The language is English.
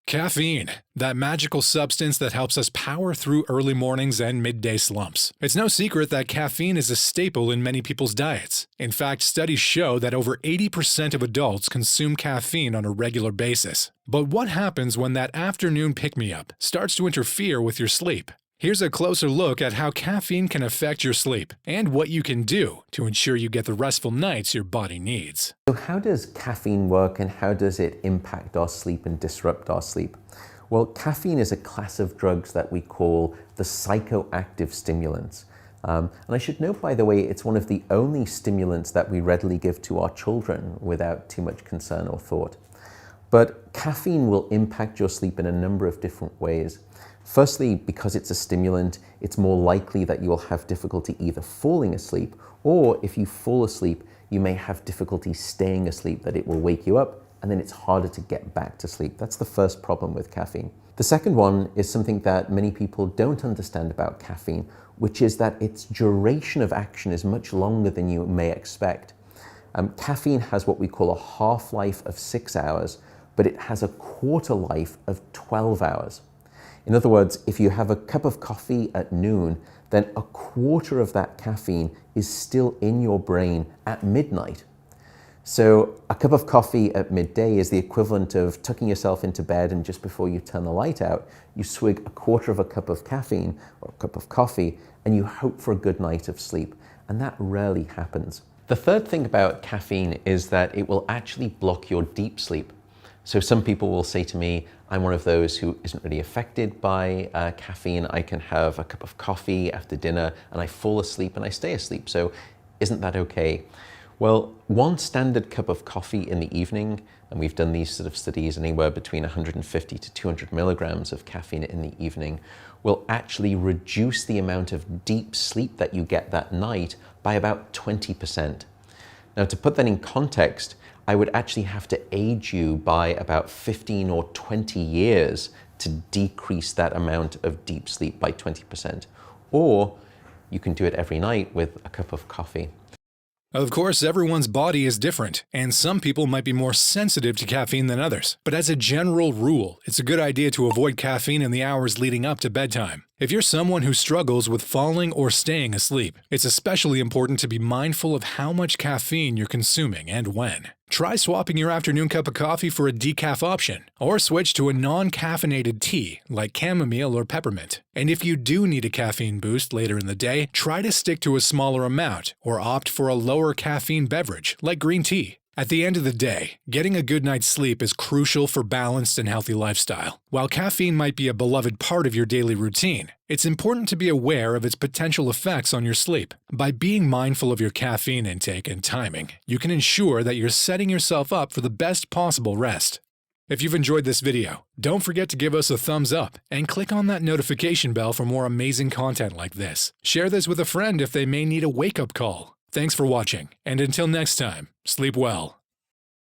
Caffeine, that magical substance that helps us power through early mornings and midday slumps. It's no secret that caffeine is a staple in many people's diets. In fact, studies show that over 80% of adults consume caffeine on a regular basis. But what happens when that afternoon pick-me-up starts to interfere with your sleep? Here's a closer look at how caffeine can affect your sleep and what you can do to ensure you get the restful nights your body needs. So how does caffeine work and how does it impact our sleep and disrupt our sleep? Well, caffeine is a class of drugs that we call the psychoactive stimulants. And I should note, by the way, it's one of the only stimulants that we readily give to our children without too much concern or thought. But caffeine will impact your sleep in a number of different ways. Firstly, because it's a stimulant, it's more likely that you will have difficulty either falling asleep, or if you fall asleep, you may have difficulty staying asleep, that it will wake you up, and then it's harder to get back to sleep. That's the first problem with caffeine. The second one is something that many people don't understand about caffeine, which is that its duration of action is much longer than you may expect. Caffeine has what we call a half-life of 6 hours, but it has a quarter life of 12 hours. In other words, if you have a cup of coffee at noon, then a quarter of that caffeine is still in your brain at midnight. So a cup of coffee at midday is the equivalent of tucking yourself into bed, and just before you turn the light out, you swig a quarter of a cup of caffeine or a cup of coffee, and you hope for a good night of sleep. And that rarely happens. The third thing about caffeine is that it will actually block your deep sleep. So some people will say to me, I'm one of those who isn't really affected by caffeine. I can have a cup of coffee after dinner and I fall asleep and I stay asleep. So isn't that okay? Well, one standard cup of coffee in the evening, and we've done these sort of studies anywhere between 150 to 200 milligrams of caffeine in the evening, will actually reduce the amount of deep sleep that you get that night by about 20%. Now, to put that in context, I would actually have to age you by about 15 or 20 years to decrease that amount of deep sleep by 20%. Or you can do it every night with a cup of coffee. Of course, everyone's body is different, and some people might be more sensitive to caffeine than others. But as a general rule, it's a good idea to avoid caffeine in the hours leading up to bedtime. If you're someone who struggles with falling or staying asleep, it's especially important to be mindful of how much caffeine you're consuming and when. Try swapping your afternoon cup of coffee for a decaf option, or switch to a non-caffeinated tea like chamomile or peppermint. And if you do need a caffeine boost later in the day, try to stick to a smaller amount or opt for a lower caffeine beverage like green tea. At the end of the day, getting a good night's sleep is crucial for balanced and healthy lifestyle. While caffeine might be a beloved part of your daily routine, it's important to be aware of its potential effects on your sleep. By being mindful of your caffeine intake and timing, you can ensure that you're setting yourself up for the best possible rest. If you've enjoyed this video, don't forget to give us a thumbs up and click on that notification bell for more amazing content like this. Share this with a friend if they may need a wake-up call. Thanks for watching, and until next time, sleep well.